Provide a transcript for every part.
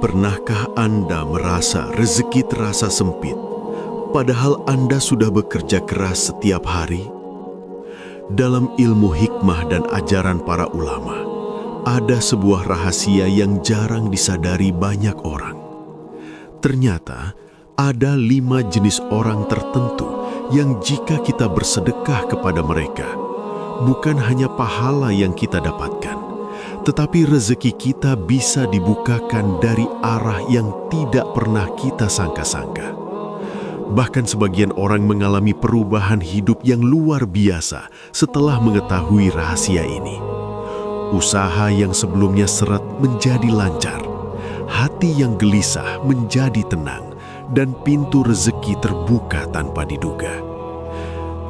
Pernahkah Anda merasa rezeki terasa sempit, padahal Anda sudah bekerja keras setiap hari? Dalam ilmu hikmah dan ajaran para ulama, ada sebuah rahasia yang jarang disadari banyak orang. Ternyata, ada 5 jenis orang tertentu yang jika kita bersedekah kepada mereka, bukan hanya pahala yang kita dapatkan, tetapi rezeki kita bisa dibukakan dari arah yang tidak pernah kita sangka-sangka. Bahkan sebagian orang mengalami perubahan hidup yang luar biasa setelah mengetahui rahasia ini. Usaha yang sebelumnya seret menjadi lancar, hati yang gelisah menjadi tenang, dan pintu rezeki terbuka tanpa diduga.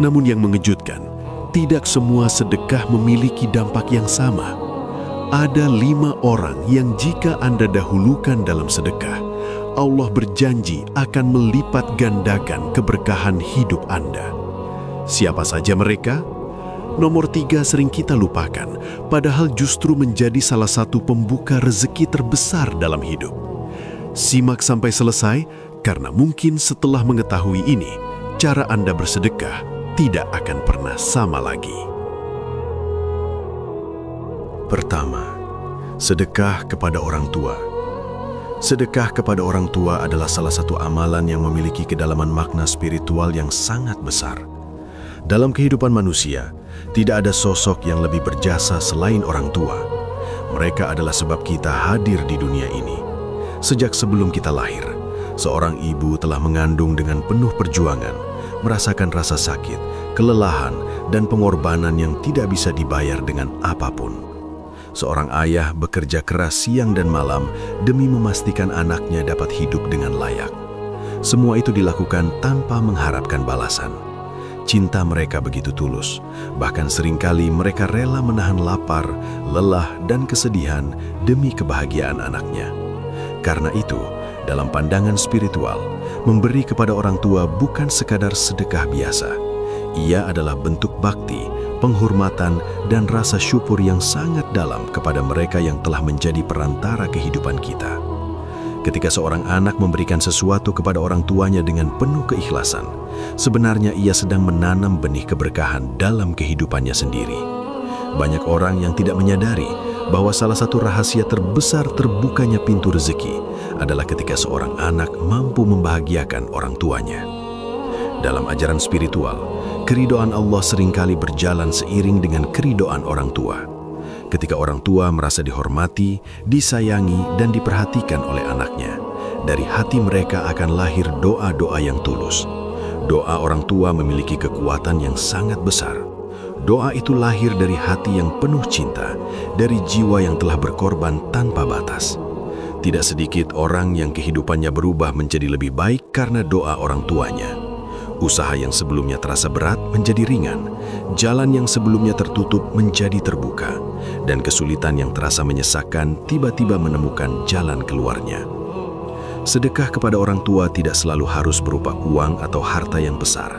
Namun yang mengejutkan, tidak semua sedekah memiliki dampak yang sama. Ada 5 orang yang jika Anda dahulukan dalam sedekah, Allah berjanji akan melipat gandakan keberkahan hidup Anda. Siapa saja mereka? Nomor 3 sering kita lupakan, padahal justru menjadi salah satu pembuka rezeki terbesar dalam hidup. Simak sampai selesai, karena mungkin setelah mengetahui ini, cara Anda bersedekah tidak akan pernah sama lagi. Pertama, sedekah kepada orang tua. Sedekah kepada orang tua adalah salah satu amalan yang memiliki kedalaman makna spiritual yang sangat besar. Dalam kehidupan manusia, tidak ada sosok yang lebih berjasa selain orang tua. Mereka adalah sebab kita hadir di dunia ini. Sejak sebelum kita lahir, seorang ibu telah mengandung dengan penuh perjuangan, merasakan rasa sakit, kelelahan, dan pengorbanan yang tidak bisa dibayar dengan apapun. Seorang ayah bekerja keras siang dan malam demi memastikan anaknya dapat hidup dengan layak. Semua itu dilakukan tanpa mengharapkan balasan. Cinta mereka begitu tulus, bahkan seringkali mereka rela menahan lapar, lelah, dan kesedihan demi kebahagiaan anaknya. Karena itu, dalam pandangan spiritual, memberi kepada orang tua bukan sekadar sedekah biasa. Ia adalah bentuk bakti, penghormatan, dan rasa syukur yang sangat dalam kepada mereka yang telah menjadi perantara kehidupan kita. Ketika seorang anak memberikan sesuatu kepada orang tuanya dengan penuh keikhlasan, sebenarnya ia sedang menanam benih keberkahan dalam kehidupannya sendiri. Banyak orang yang tidak menyadari bahwa salah satu rahasia terbesar terbukanya pintu rezeki adalah ketika seorang anak mampu membahagiakan orang tuanya. Dalam ajaran spiritual, keridhaan Allah seringkali berjalan seiring dengan keridhaan orang tua. Ketika orang tua merasa dihormati, disayangi, dan diperhatikan oleh anaknya, dari hati mereka akan lahir doa-doa yang tulus. Doa orang tua memiliki kekuatan yang sangat besar. Doa itu lahir dari hati yang penuh cinta, dari jiwa yang telah berkorban tanpa batas. Tidak sedikit orang yang kehidupannya berubah menjadi lebih baik karena doa orang tuanya. Usaha yang sebelumnya terasa berat menjadi ringan, jalan yang sebelumnya tertutup menjadi terbuka, dan kesulitan yang terasa menyesakkan tiba-tiba menemukan jalan keluarnya. Sedekah kepada orang tua tidak selalu harus berupa uang atau harta yang besar.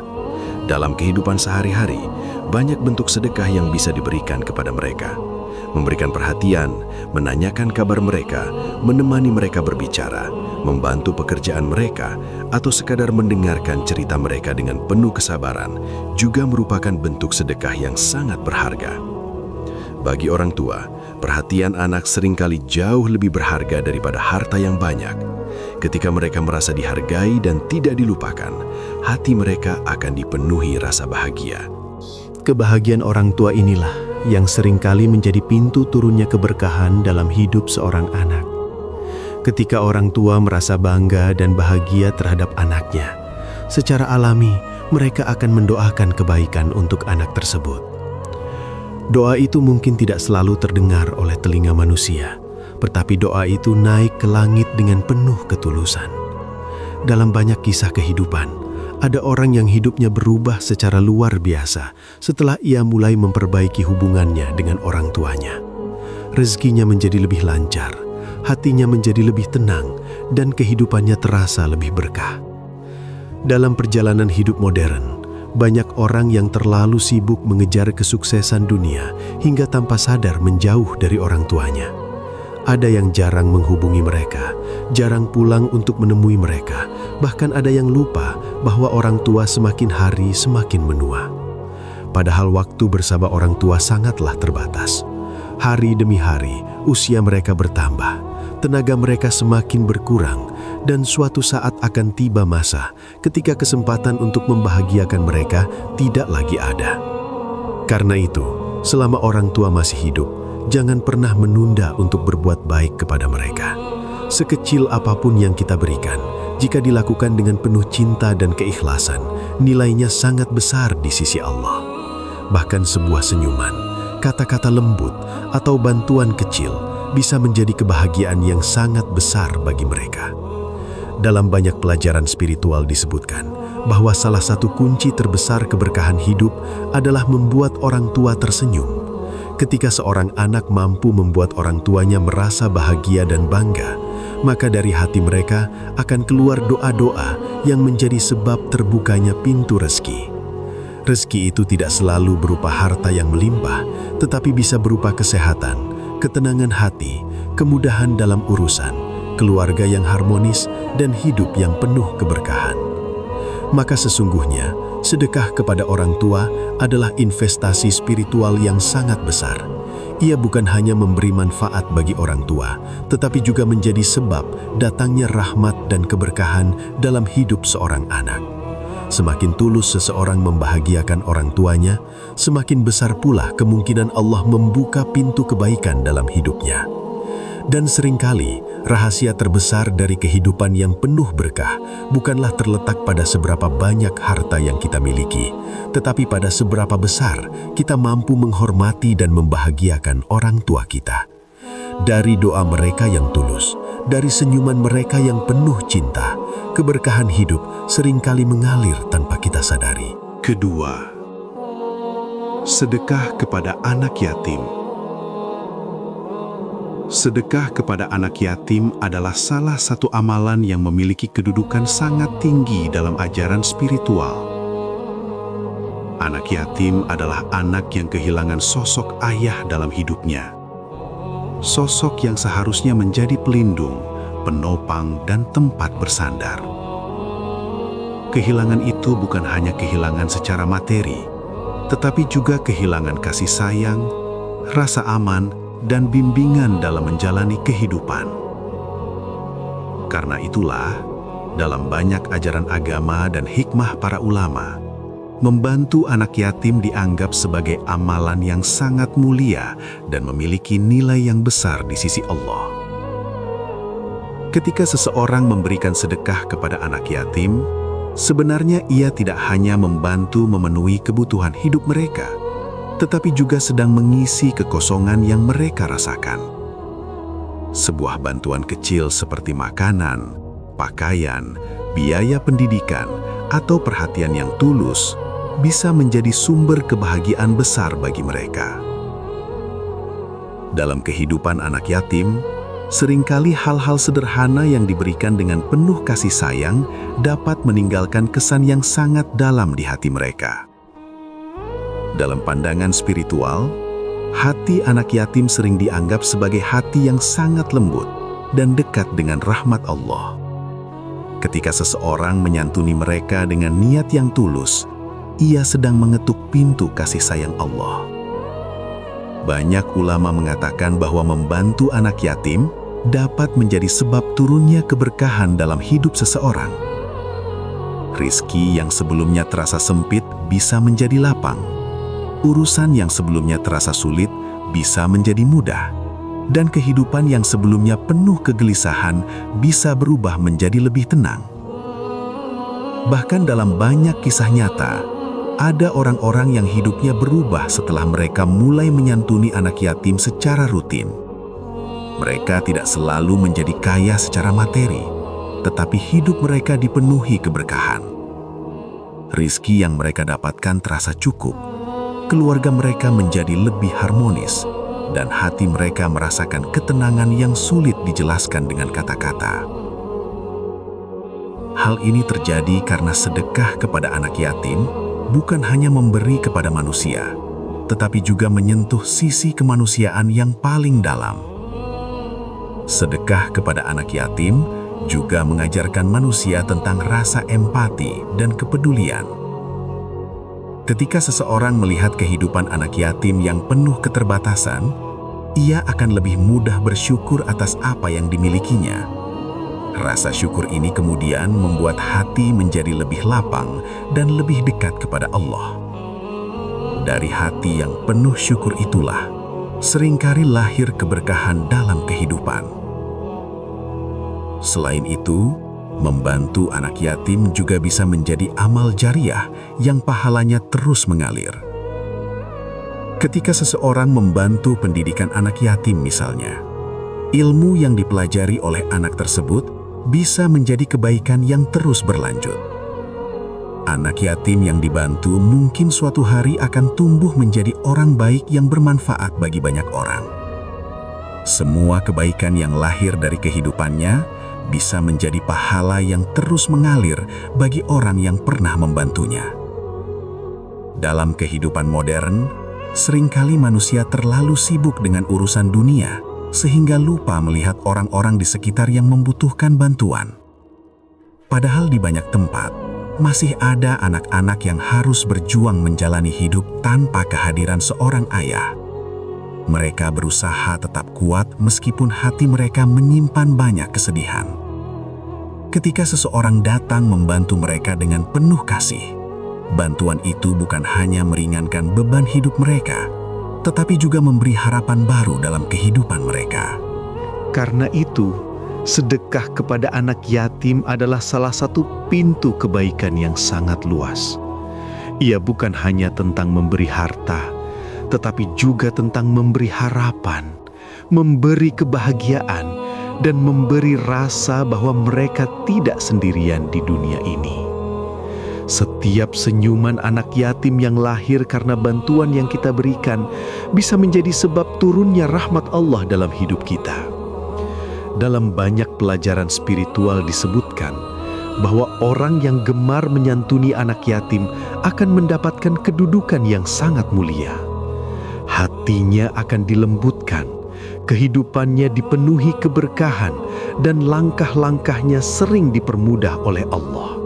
Dalam kehidupan sehari-hari, banyak bentuk sedekah yang bisa diberikan kepada mereka. Memberikan perhatian, menanyakan kabar mereka, menemani mereka berbicara, membantu pekerjaan mereka, atau sekadar mendengarkan cerita mereka dengan penuh kesabaran, juga merupakan bentuk sedekah yang sangat berharga. Bagi orang tua, perhatian anak seringkali jauh lebih berharga daripada harta yang banyak. Ketika mereka merasa dihargai dan tidak dilupakan, hati mereka akan dipenuhi rasa bahagia. Kebahagiaan orang tua inilah yang seringkali menjadi pintu turunnya keberkahan dalam hidup seorang anak. Ketika orang tua merasa bangga dan bahagia terhadap anaknya, secara alami mereka akan mendoakan kebaikan untuk anak tersebut. Doa itu mungkin tidak selalu terdengar oleh telinga manusia, tetapi doa itu naik ke langit dengan penuh ketulusan. Dalam banyak kisah kehidupan, ada orang yang hidupnya berubah secara luar biasa setelah ia mulai memperbaiki hubungannya dengan orang tuanya. Rezekinya menjadi lebih lancar, hatinya menjadi lebih tenang, dan kehidupannya terasa lebih berkah. Dalam perjalanan hidup modern, banyak orang yang terlalu sibuk mengejar kesuksesan dunia hingga tanpa sadar menjauh dari orang tuanya. Ada yang jarang menghubungi mereka, jarang pulang untuk menemui mereka, bahkan ada yang lupa bahwa orang tua semakin hari semakin menua. Padahal waktu bersama orang tua sangatlah terbatas. Hari demi hari, usia mereka bertambah, tenaga mereka semakin berkurang, dan suatu saat akan tiba masa ketika kesempatan untuk membahagiakan mereka tidak lagi ada. Karena itu, selama orang tua masih hidup, jangan pernah menunda untuk berbuat baik kepada mereka. Sekecil apapun yang kita berikan, jika dilakukan dengan penuh cinta dan keikhlasan, nilainya sangat besar di sisi Allah. Bahkan sebuah senyuman, kata-kata lembut, atau bantuan kecil bisa menjadi kebahagiaan yang sangat besar bagi mereka. Dalam banyak pelajaran spiritual disebutkan bahwa salah satu kunci terbesar keberkahan hidup adalah membuat orang tua tersenyum. Ketika seorang anak mampu membuat orang tuanya merasa bahagia dan bangga, maka dari hati mereka akan keluar doa-doa yang menjadi sebab terbukanya pintu rezeki. Rezeki itu tidak selalu berupa harta yang melimpah, tetapi bisa berupa kesehatan, ketenangan hati, kemudahan dalam urusan, keluarga yang harmonis, dan hidup yang penuh keberkahan. Maka sesungguhnya, sedekah kepada orang tua adalah investasi spiritual yang sangat besar. Ia bukan hanya memberi manfaat bagi orang tua, tetapi juga menjadi sebab datangnya rahmat dan keberkahan dalam hidup seorang anak. Semakin tulus seseorang membahagiakan orang tuanya, semakin besar pula kemungkinan Allah membuka pintu kebaikan dalam hidupnya. Dan seringkali, rahasia terbesar dari kehidupan yang penuh berkah bukanlah terletak pada seberapa banyak harta yang kita miliki, tetapi pada seberapa besar kita mampu menghormati dan membahagiakan orang tua kita. Dari doa mereka yang tulus, dari senyuman mereka yang penuh cinta, keberkahan hidup seringkali mengalir tanpa kita sadari. Kedua, sedekah kepada anak yatim. Sedekah kepada anak yatim adalah salah satu amalan yang memiliki kedudukan sangat tinggi dalam ajaran spiritual. Anak yatim adalah anak yang kehilangan sosok ayah dalam hidupnya. Sosok yang seharusnya menjadi pelindung, penopang, dan tempat bersandar. Kehilangan itu bukan hanya kehilangan secara materi, tetapi juga kehilangan kasih sayang, rasa aman, dan bimbingan dalam menjalani kehidupan. Karena itulah, dalam banyak ajaran agama dan hikmah para ulama, membantu anak yatim dianggap sebagai amalan yang sangat mulia dan memiliki nilai yang besar di sisi Allah. Ketika seseorang memberikan sedekah kepada anak yatim, sebenarnya ia tidak hanya membantu memenuhi kebutuhan hidup mereka, tetapi juga sedang mengisi kekosongan yang mereka rasakan. Sebuah bantuan kecil seperti makanan, pakaian, biaya pendidikan, atau perhatian yang tulus bisa menjadi sumber kebahagiaan besar bagi mereka. Dalam kehidupan anak yatim, seringkali hal-hal sederhana yang diberikan dengan penuh kasih sayang dapat meninggalkan kesan yang sangat dalam di hati mereka. Dalam pandangan spiritual, hati anak yatim sering dianggap sebagai hati yang sangat lembut dan dekat dengan rahmat Allah. Ketika seseorang menyantuni mereka dengan niat yang tulus, ia sedang mengetuk pintu kasih sayang Allah. Banyak ulama mengatakan bahwa membantu anak yatim dapat menjadi sebab turunnya keberkahan dalam hidup seseorang. Rizki yang sebelumnya terasa sempit bisa menjadi lapang. Urusan yang sebelumnya terasa sulit bisa menjadi mudah, dan kehidupan yang sebelumnya penuh kegelisahan bisa berubah menjadi lebih tenang. Bahkan dalam banyak kisah nyata, ada orang-orang yang hidupnya berubah setelah mereka mulai menyantuni anak yatim secara rutin. Mereka tidak selalu menjadi kaya secara materi, tetapi hidup mereka dipenuhi keberkahan. Rizki yang mereka dapatkan terasa cukup, keluarga mereka menjadi lebih harmonis, dan hati mereka merasakan ketenangan yang sulit dijelaskan dengan kata-kata. Hal ini terjadi karena sedekah kepada anak yatim bukan hanya memberi kepada manusia, tetapi juga menyentuh sisi kemanusiaan yang paling dalam. Sedekah kepada anak yatim juga mengajarkan manusia tentang rasa empati dan kepedulian. Ketika seseorang melihat kehidupan anak yatim yang penuh keterbatasan, ia akan lebih mudah bersyukur atas apa yang dimilikinya. Rasa syukur ini kemudian membuat hati menjadi lebih lapang dan lebih dekat kepada Allah. Dari hati yang penuh syukur itulah, seringkali lahir keberkahan dalam kehidupan. Selain itu, membantu anak yatim juga bisa menjadi amal jariah yang pahalanya terus mengalir. Ketika seseorang membantu pendidikan anak yatim misalnya, ilmu yang dipelajari oleh anak tersebut bisa menjadi kebaikan yang terus berlanjut. Anak yatim yang dibantu mungkin suatu hari akan tumbuh menjadi orang baik yang bermanfaat bagi banyak orang. Semua kebaikan yang lahir dari kehidupannya bisa menjadi pahala yang terus mengalir bagi orang yang pernah membantunya. Dalam kehidupan modern, seringkali manusia terlalu sibuk dengan urusan dunia sehingga lupa melihat orang-orang di sekitar yang membutuhkan bantuan. Padahal di banyak tempat, masih ada anak-anak yang harus berjuang menjalani hidup tanpa kehadiran seorang ayah. Mereka berusaha tetap kuat meskipun hati mereka menyimpan banyak kesedihan. Ketika seseorang datang membantu mereka dengan penuh kasih, bantuan itu bukan hanya meringankan beban hidup mereka, tetapi juga memberi harapan baru dalam kehidupan mereka. Karena itu, sedekah kepada anak yatim adalah salah satu pintu kebaikan yang sangat luas. Ia bukan hanya tentang memberi harta, tetapi juga tentang memberi harapan, memberi kebahagiaan, dan memberi rasa bahwa mereka tidak sendirian di dunia ini. Setiap senyuman anak yatim yang lahir karena bantuan yang kita berikan bisa menjadi sebab turunnya rahmat Allah dalam hidup kita. Dalam banyak pelajaran spiritual disebutkan bahwa orang yang gemar menyantuni anak yatim akan mendapatkan kedudukan yang sangat mulia. Hatinya akan dilembutkan, kehidupannya dipenuhi keberkahan, dan langkah-langkahnya sering dipermudah oleh Allah.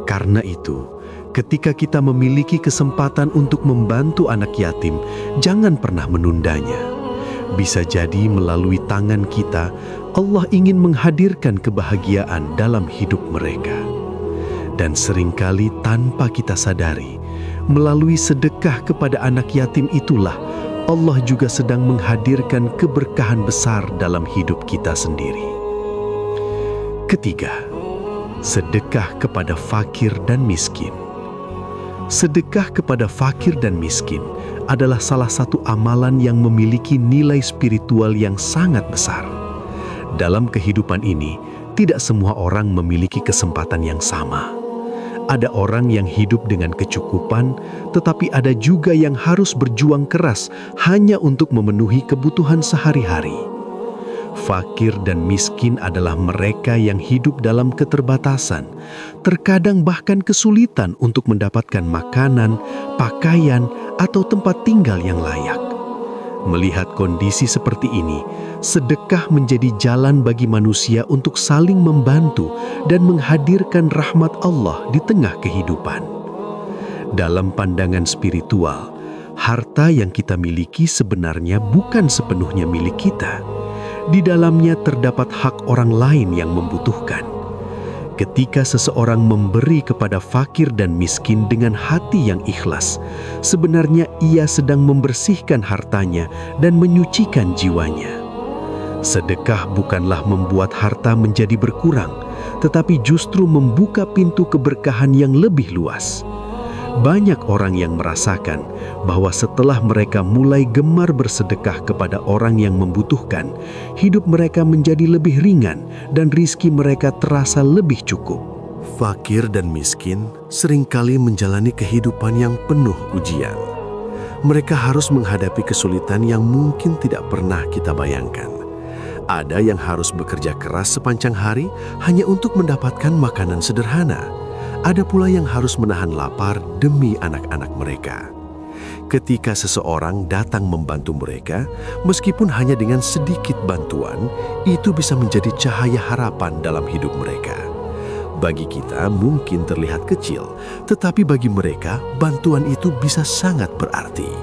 Karena itu, ketika kita memiliki kesempatan untuk membantu anak yatim, jangan pernah menundanya. Bisa jadi melalui tangan kita, Allah ingin menghadirkan kebahagiaan dalam hidup mereka. Dan seringkali tanpa kita sadari, melalui sedekah kepada anak yatim itulah Allah juga sedang menghadirkan keberkahan besar dalam hidup kita sendiri. Ketiga, sedekah kepada fakir dan miskin. Sedekah kepada fakir dan miskin adalah salah satu amalan yang memiliki nilai spiritual yang sangat besar. Dalam kehidupan ini, tidak semua orang memiliki kesempatan yang sama. Ada orang yang hidup dengan kecukupan, tetapi ada juga yang harus berjuang keras hanya untuk memenuhi kebutuhan sehari-hari. Fakir dan miskin adalah mereka yang hidup dalam keterbatasan, terkadang bahkan kesulitan untuk mendapatkan makanan, pakaian, atau tempat tinggal yang layak. Melihat kondisi seperti ini, sedekah menjadi jalan bagi manusia untuk saling membantu dan menghadirkan rahmat Allah di tengah kehidupan. Dalam pandangan spiritual, harta yang kita miliki sebenarnya bukan sepenuhnya milik kita. Di dalamnya terdapat hak orang lain yang membutuhkan. Ketika seseorang memberi kepada fakir dan miskin dengan hati yang ikhlas, sebenarnya ia sedang membersihkan hartanya dan menyucikan jiwanya. Sedekah bukanlah membuat harta menjadi berkurang, tetapi justru membuka pintu keberkahan yang lebih luas. Banyak orang yang merasakan bahwa setelah mereka mulai gemar bersedekah kepada orang yang membutuhkan, hidup mereka menjadi lebih ringan dan rizki mereka terasa lebih cukup. Fakir dan miskin seringkali menjalani kehidupan yang penuh ujian. Mereka harus menghadapi kesulitan yang mungkin tidak pernah kita bayangkan. Ada yang harus bekerja keras sepanjang hari hanya untuk mendapatkan makanan sederhana. Ada pula yang harus menahan lapar demi anak-anak mereka. Ketika seseorang datang membantu mereka, meskipun hanya dengan sedikit bantuan, itu bisa menjadi cahaya harapan dalam hidup mereka. Bagi kita mungkin terlihat kecil, tetapi bagi mereka bantuan itu bisa sangat berarti.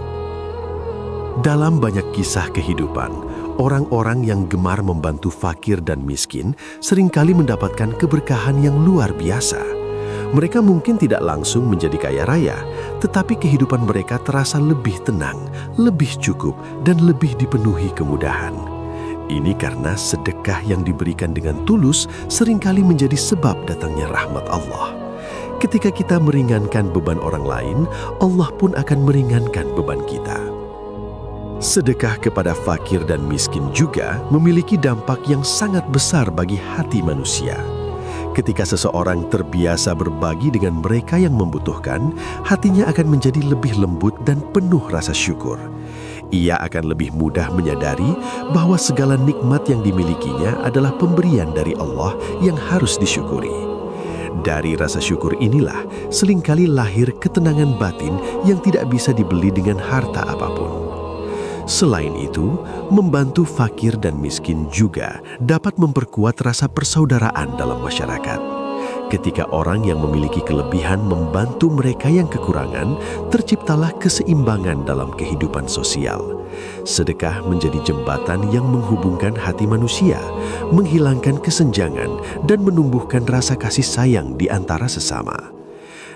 Dalam banyak kisah kehidupan, orang-orang yang gemar membantu fakir dan miskin seringkali mendapatkan keberkahan yang luar biasa. Mereka mungkin tidak langsung menjadi kaya raya, tetapi kehidupan mereka terasa lebih tenang, lebih cukup, dan lebih dipenuhi kemudahan. Ini karena sedekah yang diberikan dengan tulus seringkali menjadi sebab datangnya rahmat Allah. Ketika kita meringankan beban orang lain, Allah pun akan meringankan beban kita. Sedekah kepada fakir dan miskin juga memiliki dampak yang sangat besar bagi hati manusia. Ketika seseorang terbiasa berbagi dengan mereka yang membutuhkan, hatinya akan menjadi lebih lembut dan penuh rasa syukur. Ia akan lebih mudah menyadari bahwa segala nikmat yang dimilikinya adalah pemberian dari Allah yang harus disyukuri. Dari rasa syukur inilah seringkali lahir ketenangan batin yang tidak bisa dibeli dengan harta apapun. Selain itu, membantu fakir dan miskin juga dapat memperkuat rasa persaudaraan dalam masyarakat. Ketika orang yang memiliki kelebihan membantu mereka yang kekurangan, terciptalah keseimbangan dalam kehidupan sosial. Sedekah menjadi jembatan yang menghubungkan hati manusia, menghilangkan kesenjangan, dan menumbuhkan rasa kasih sayang di antara sesama.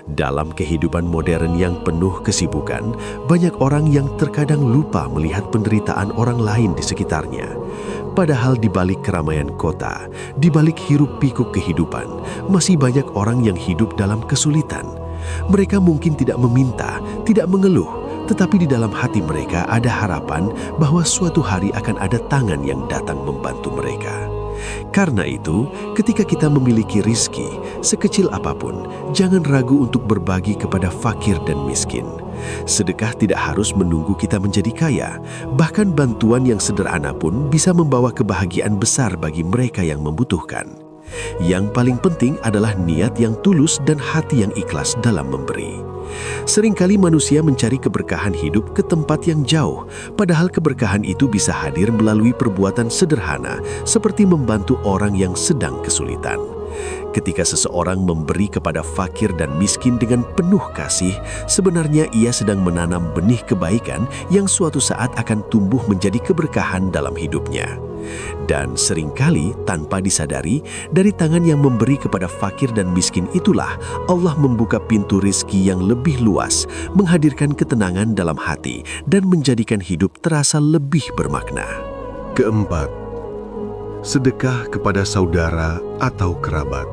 Dalam kehidupan modern yang penuh kesibukan, banyak orang yang terkadang lupa melihat penderitaan orang lain di sekitarnya. Padahal di balik keramaian kota, di balik hiruk-pikuk kehidupan, masih banyak orang yang hidup dalam kesulitan. Mereka mungkin tidak meminta, tidak mengeluh, tetapi di dalam hati mereka ada harapan bahwa suatu hari akan ada tangan yang datang membantu mereka. Karena itu, ketika kita memiliki rizki, sekecil apapun, jangan ragu untuk berbagi kepada fakir dan miskin. Sedekah tidak harus menunggu kita menjadi kaya, bahkan bantuan yang sederhana pun bisa membawa kebahagiaan besar bagi mereka yang membutuhkan. Yang paling penting adalah niat yang tulus dan hati yang ikhlas dalam memberi. Seringkali manusia mencari keberkahan hidup ke tempat yang jauh, padahal keberkahan itu bisa hadir melalui perbuatan sederhana seperti membantu orang yang sedang kesulitan. Ketika seseorang memberi kepada fakir dan miskin dengan penuh kasih, sebenarnya ia sedang menanam benih kebaikan yang suatu saat akan tumbuh menjadi keberkahan dalam hidupnya. Dan seringkali tanpa disadari, dari tangan yang memberi kepada fakir dan miskin itulah Allah membuka pintu rizki yang lebih luas, menghadirkan ketenangan dalam hati, dan menjadikan hidup terasa lebih bermakna. Keempat, sedekah kepada saudara atau kerabat.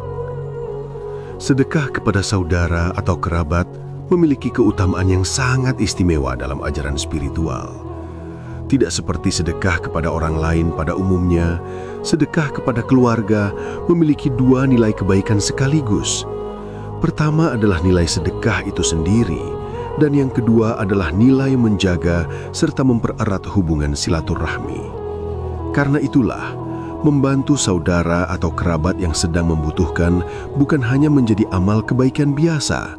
Sedekah kepada saudara atau kerabat memiliki keutamaan yang sangat istimewa dalam ajaran spiritual. Tidak seperti sedekah kepada orang lain pada umumnya, sedekah kepada keluarga memiliki dua nilai kebaikan sekaligus. Pertama adalah nilai sedekah itu sendiri, dan yang kedua adalah nilai menjaga serta mempererat hubungan silaturahmi. Karena itulah, membantu saudara atau kerabat yang sedang membutuhkan bukan hanya menjadi amal kebaikan biasa,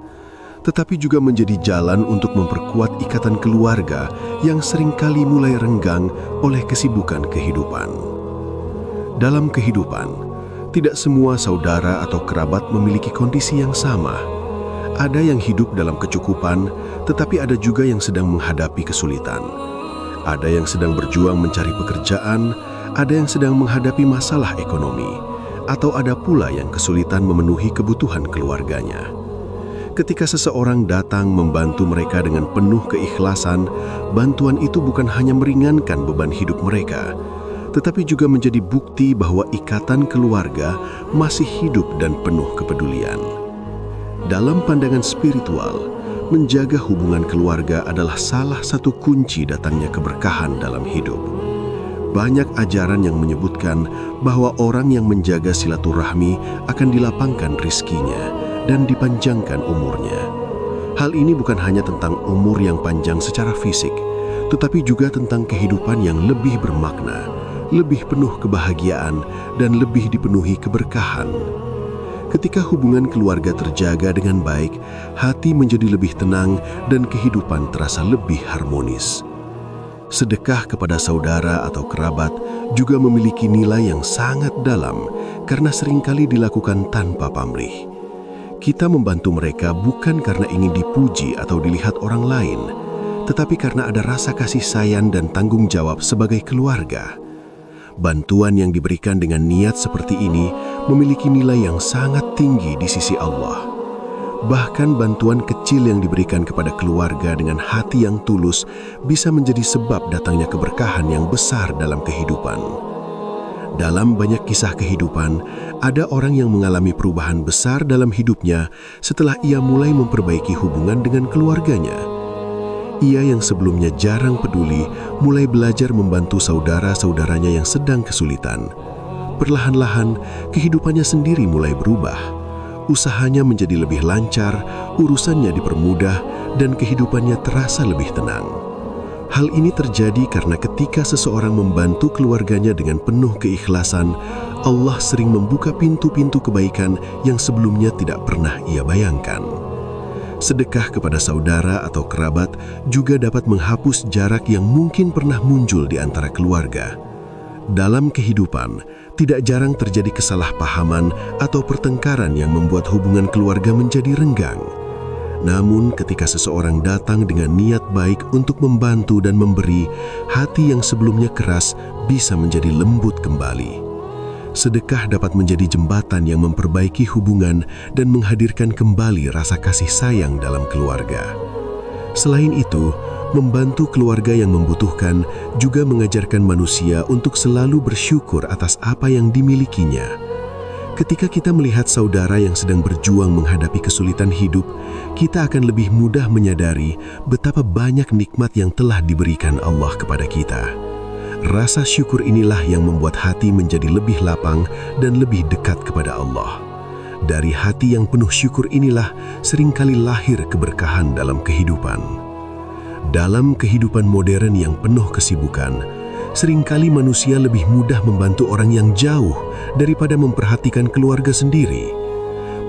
tetapi juga menjadi jalan untuk memperkuat ikatan keluarga yang seringkali mulai renggang oleh kesibukan kehidupan. Dalam kehidupan, tidak semua saudara atau kerabat memiliki kondisi yang sama. Ada yang hidup dalam kecukupan, tetapi ada juga yang sedang menghadapi kesulitan. Ada yang sedang berjuang mencari pekerjaan, ada yang sedang menghadapi masalah ekonomi, atau ada pula yang kesulitan memenuhi kebutuhan keluarganya. Ketika seseorang datang membantu mereka dengan penuh keikhlasan, bantuan itu bukan hanya meringankan beban hidup mereka, tetapi juga menjadi bukti bahwa ikatan keluarga masih hidup dan penuh kepedulian. Dalam pandangan spiritual, menjaga hubungan keluarga adalah salah satu kunci datangnya keberkahan dalam hidup. Banyak ajaran yang menyebutkan bahwa orang yang menjaga silaturahmi akan dilapangkan rizkinya dan dipanjangkan umurnya. Hal ini bukan hanya tentang umur yang panjang secara fisik, tetapi juga tentang kehidupan yang lebih bermakna, lebih penuh kebahagiaan, dan lebih dipenuhi keberkahan. Ketika hubungan keluarga terjaga dengan baik, hati menjadi lebih tenang dan kehidupan terasa lebih harmonis. Sedekah kepada saudara atau kerabat juga memiliki nilai yang sangat dalam karena seringkali dilakukan tanpa pamrih. Kita membantu mereka bukan karena ingin dipuji atau dilihat orang lain, tetapi karena ada rasa kasih sayang dan tanggung jawab sebagai keluarga. Bantuan yang diberikan dengan niat seperti ini memiliki nilai yang sangat tinggi di sisi Allah. Bahkan bantuan kecil yang diberikan kepada keluarga dengan hati yang tulus bisa menjadi sebab datangnya keberkahan yang besar dalam kehidupan. Dalam banyak kisah kehidupan, ada orang yang mengalami perubahan besar dalam hidupnya setelah ia mulai memperbaiki hubungan dengan keluarganya. Ia yang sebelumnya jarang peduli, mulai belajar membantu saudara-saudaranya yang sedang kesulitan. Perlahan-lahan, kehidupannya sendiri mulai berubah. Usahanya menjadi lebih lancar, urusannya dipermudah, dan kehidupannya terasa lebih tenang. Hal ini terjadi karena ketika seseorang membantu keluarganya dengan penuh keikhlasan, Allah sering membuka pintu-pintu kebaikan yang sebelumnya tidak pernah ia bayangkan. Sedekah kepada saudara atau kerabat juga dapat menghapus jarak yang mungkin pernah muncul di antara keluarga. Dalam kehidupan, tidak jarang terjadi kesalahpahaman atau pertengkaran yang membuat hubungan keluarga menjadi renggang. Namun, ketika seseorang datang dengan niat baik untuk membantu dan memberi, hati yang sebelumnya keras bisa menjadi lembut kembali. Sedekah dapat menjadi jembatan yang memperbaiki hubungan dan menghadirkan kembali rasa kasih sayang dalam keluarga. Selain itu, membantu keluarga yang membutuhkan juga mengajarkan manusia untuk selalu bersyukur atas apa yang dimilikinya. Ketika kita melihat saudara yang sedang berjuang menghadapi kesulitan hidup, kita akan lebih mudah menyadari betapa banyak nikmat yang telah diberikan Allah kepada kita. Rasa syukur inilah yang membuat hati menjadi lebih lapang dan lebih dekat kepada Allah. Dari hati yang penuh syukur inilah seringkali lahir keberkahan dalam kehidupan. Dalam kehidupan modern yang penuh kesibukan, seringkali manusia lebih mudah membantu orang yang jauh daripada memperhatikan keluarga sendiri.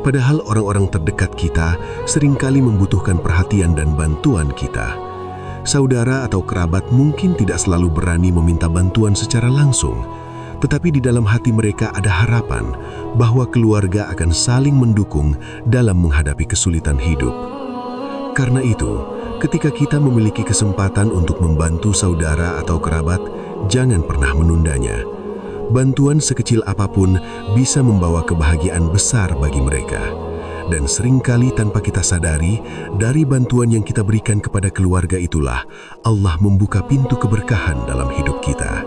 Padahal orang-orang terdekat kita seringkali membutuhkan perhatian dan bantuan kita. Saudara atau kerabat mungkin tidak selalu berani meminta bantuan secara langsung, tetapi di dalam hati mereka ada harapan bahwa keluarga akan saling mendukung dalam menghadapi kesulitan hidup. Karena itu, ketika kita memiliki kesempatan untuk membantu saudara atau kerabat, jangan pernah menundanya. Bantuan sekecil apapun bisa membawa kebahagiaan besar bagi mereka. Dan seringkali tanpa kita sadari, dari bantuan yang kita berikan kepada keluarga itulah Allah membuka pintu keberkahan dalam hidup kita.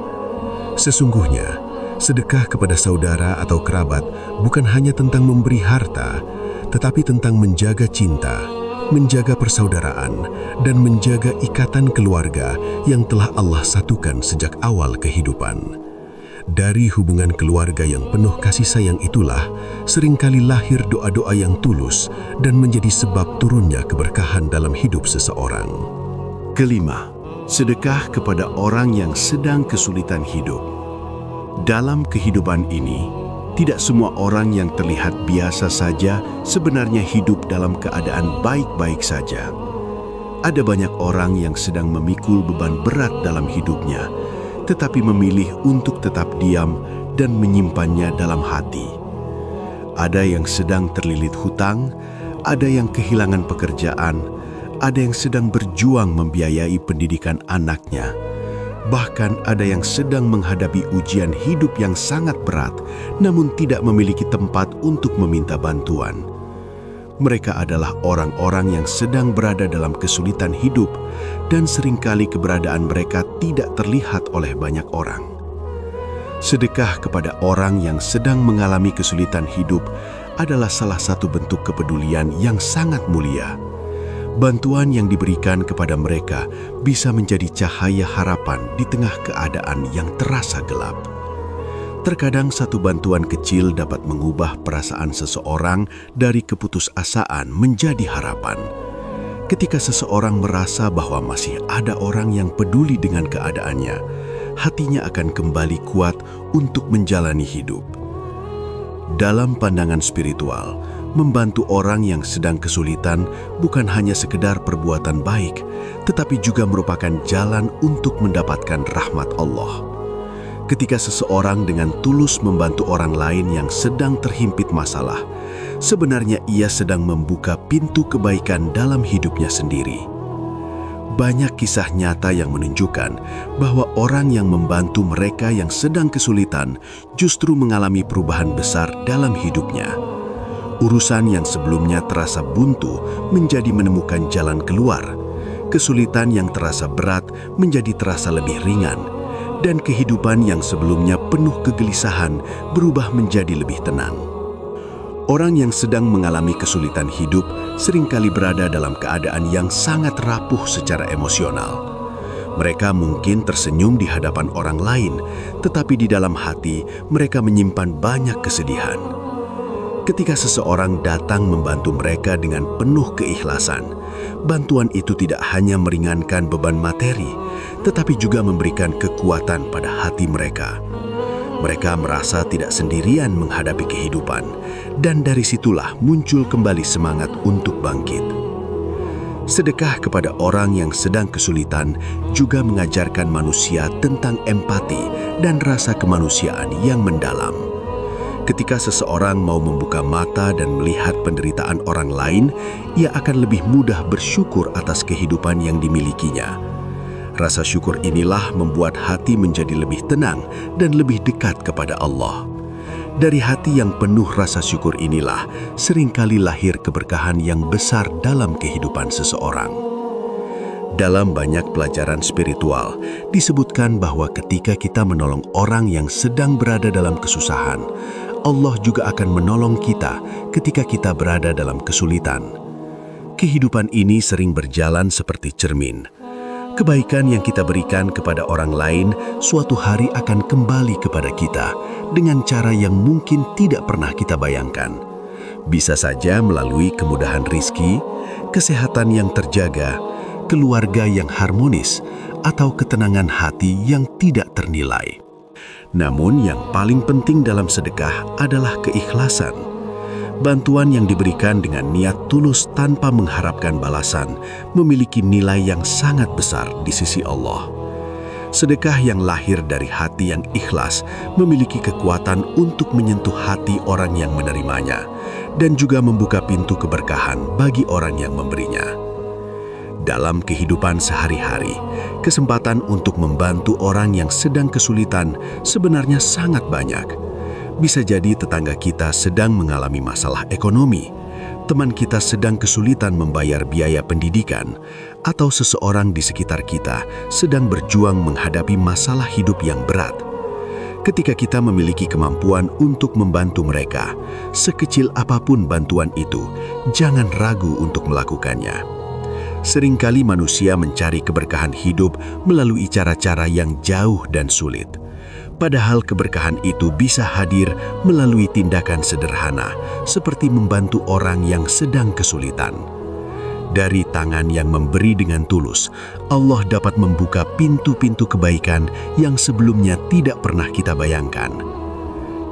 Sesungguhnya, sedekah kepada saudara atau kerabat bukan hanya tentang memberi harta, tetapi tentang menjaga cinta, menjaga persaudaraan, dan menjaga ikatan keluarga yang telah Allah satukan sejak awal kehidupan. Dari hubungan keluarga yang penuh kasih sayang itulah seringkali lahir doa-doa yang tulus dan menjadi sebab turunnya keberkahan dalam hidup seseorang. Kelima, sedekah kepada orang yang sedang kesulitan hidup. Dalam kehidupan ini, tidak semua orang yang terlihat biasa saja sebenarnya hidup dalam keadaan baik-baik saja. Ada banyak orang yang sedang memikul beban berat dalam hidupnya, tetapi memilih untuk tetap diam dan menyimpannya dalam hati. Ada yang sedang terlilit hutang, ada yang kehilangan pekerjaan, ada yang sedang berjuang membiayai pendidikan anaknya. Bahkan ada yang sedang menghadapi ujian hidup yang sangat berat, namun tidak memiliki tempat untuk meminta bantuan. Mereka adalah orang-orang yang sedang berada dalam kesulitan hidup dan seringkali keberadaan mereka tidak terlihat oleh banyak orang. Sedekah kepada orang yang sedang mengalami kesulitan hidup adalah salah satu bentuk kepedulian yang sangat mulia. Bantuan yang diberikan kepada mereka bisa menjadi cahaya harapan di tengah keadaan yang terasa gelap. Terkadang satu bantuan kecil dapat mengubah perasaan seseorang dari keputusasaan menjadi harapan. Ketika seseorang merasa bahwa masih ada orang yang peduli dengan keadaannya, hatinya akan kembali kuat untuk menjalani hidup. Dalam pandangan spiritual, membantu orang yang sedang kesulitan bukan hanya sekedar perbuatan baik, tetapi juga merupakan jalan untuk mendapatkan rahmat Allah. Ketika seseorang dengan tulus membantu orang lain yang sedang terhimpit masalah, sebenarnya ia sedang membuka pintu kebaikan dalam hidupnya sendiri. Banyak kisah nyata yang menunjukkan bahwa orang yang membantu mereka yang sedang kesulitan justru mengalami perubahan besar dalam hidupnya. Urusan yang sebelumnya terasa buntu menjadi menemukan jalan keluar. Kesulitan yang terasa berat menjadi terasa lebih ringan. Dan kehidupan yang sebelumnya penuh kegelisahan berubah menjadi lebih tenang. Orang yang sedang mengalami kesulitan hidup seringkali berada dalam keadaan yang sangat rapuh secara emosional. Mereka mungkin tersenyum di hadapan orang lain, tetapi di dalam hati mereka menyimpan banyak kesedihan. Ketika seseorang datang membantu mereka dengan penuh keikhlasan, bantuan itu tidak hanya meringankan beban materi, tetapi juga memberikan kekuatan pada hati mereka. Mereka merasa tidak sendirian menghadapi kehidupan, dan dari situlah muncul kembali semangat untuk bangkit. Sedekah kepada orang yang sedang kesulitan juga mengajarkan manusia tentang empati dan rasa kemanusiaan yang mendalam. Ketika seseorang mau membuka mata dan melihat penderitaan orang lain, ia akan lebih mudah bersyukur atas kehidupan yang dimilikinya. Rasa syukur inilah membuat hati menjadi lebih tenang dan lebih dekat kepada Allah. Dari hati yang penuh rasa syukur inilah seringkali lahir keberkahan yang besar dalam kehidupan seseorang. Dalam banyak pelajaran spiritual, disebutkan bahwa ketika kita menolong orang yang sedang berada dalam kesusahan, Allah juga akan menolong kita ketika kita berada dalam kesulitan. Kehidupan ini sering berjalan seperti cermin. Kebaikan yang kita berikan kepada orang lain suatu hari akan kembali kepada kita dengan cara yang mungkin tidak pernah kita bayangkan. Bisa saja melalui kemudahan rizki, kesehatan yang terjaga, keluarga yang harmonis, atau ketenangan hati yang tidak ternilai. Namun yang paling penting dalam sedekah adalah keikhlasan. Bantuan yang diberikan dengan niat tulus tanpa mengharapkan balasan memiliki nilai yang sangat besar di sisi Allah. Sedekah yang lahir dari hati yang ikhlas memiliki kekuatan untuk menyentuh hati orang yang menerimanya dan juga membuka pintu keberkahan bagi orang yang memberinya. Dalam kehidupan sehari-hari, kesempatan untuk membantu orang yang sedang kesulitan sebenarnya sangat banyak. Bisa jadi tetangga kita sedang mengalami masalah ekonomi, teman kita sedang kesulitan membayar biaya pendidikan, atau seseorang di sekitar kita sedang berjuang menghadapi masalah hidup yang berat. Ketika kita memiliki kemampuan untuk membantu mereka, sekecil apapun bantuan itu, jangan ragu untuk melakukannya. Seringkali manusia mencari keberkahan hidup melalui cara-cara yang jauh dan sulit. Padahal keberkahan itu bisa hadir melalui tindakan sederhana, seperti membantu orang yang sedang kesulitan. Dari tangan yang memberi dengan tulus, Allah dapat membuka pintu-pintu kebaikan yang sebelumnya tidak pernah kita bayangkan.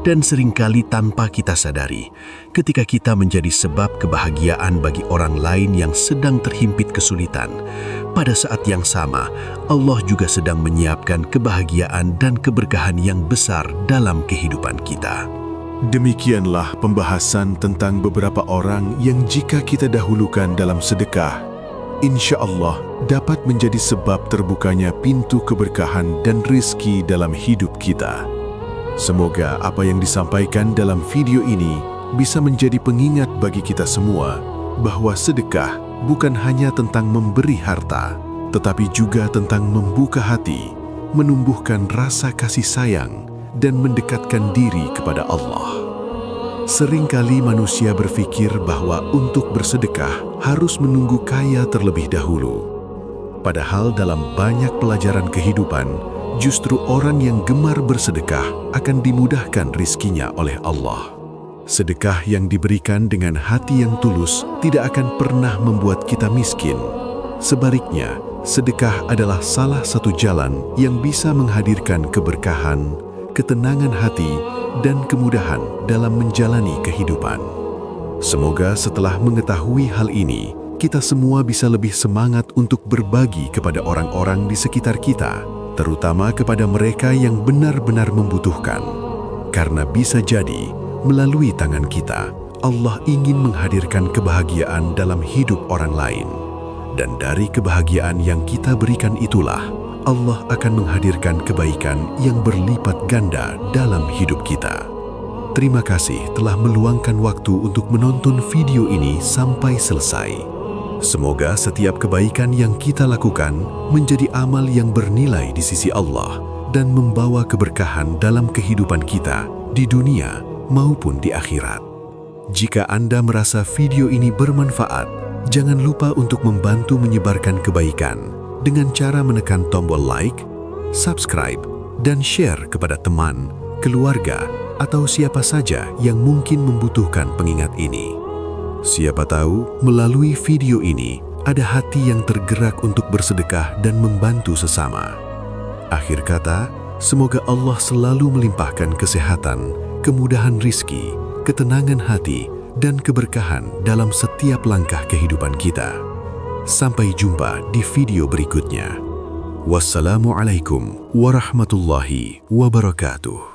Dan seringkali tanpa kita sadari, ketika kita menjadi sebab kebahagiaan bagi orang lain yang sedang terhimpit kesulitan, pada saat yang sama, Allah juga sedang menyiapkan kebahagiaan dan keberkahan yang besar dalam kehidupan kita. Demikianlah pembahasan tentang beberapa orang yang jika kita dahulukan dalam sedekah, insya Allah dapat menjadi sebab terbukanya pintu keberkahan dan rizki dalam hidup kita. Semoga apa yang disampaikan dalam video ini bisa menjadi pengingat bagi kita semua bahwa sedekah bukan hanya tentang memberi harta, tetapi juga tentang membuka hati, menumbuhkan rasa kasih sayang, dan mendekatkan diri kepada Allah. Seringkali manusia berpikir bahwa untuk bersedekah harus menunggu kaya terlebih dahulu. Padahal dalam banyak pelajaran kehidupan, justru orang yang gemar bersedekah akan dimudahkan rizkinya oleh Allah. Sedekah yang diberikan dengan hati yang tulus tidak akan pernah membuat kita miskin. Sebaliknya, sedekah adalah salah satu jalan yang bisa menghadirkan keberkahan, ketenangan hati, dan kemudahan dalam menjalani kehidupan. Semoga setelah mengetahui hal ini, kita semua bisa lebih semangat untuk berbagi kepada orang-orang di sekitar kita, terutama kepada mereka yang benar-benar membutuhkan. Karena bisa jadi, melalui tangan kita, Allah ingin menghadirkan kebahagiaan dalam hidup orang lain. Dan dari kebahagiaan yang kita berikan itulah, Allah akan menghadirkan kebaikan yang berlipat ganda dalam hidup kita. Terima kasih telah meluangkan waktu untuk menonton video ini sampai selesai. Semoga setiap kebaikan yang kita lakukan menjadi amal yang bernilai di sisi Allah dan membawa keberkahan dalam kehidupan kita di dunia maupun di akhirat. Jika Anda merasa video ini bermanfaat, jangan lupa untuk membantu menyebarkan kebaikan dengan cara menekan tombol like, subscribe, dan share kepada teman, keluarga, atau siapa saja yang mungkin membutuhkan pengingat ini. Siapa tahu melalui video ini ada hati yang tergerak untuk bersedekah dan membantu sesama. Akhir kata, semoga Allah selalu melimpahkan kesehatan, kemudahan rizki, ketenangan hati, dan keberkahan dalam setiap langkah kehidupan kita. Sampai jumpa di video berikutnya. Wassalamualaikum warahmatullahi wabarakatuh.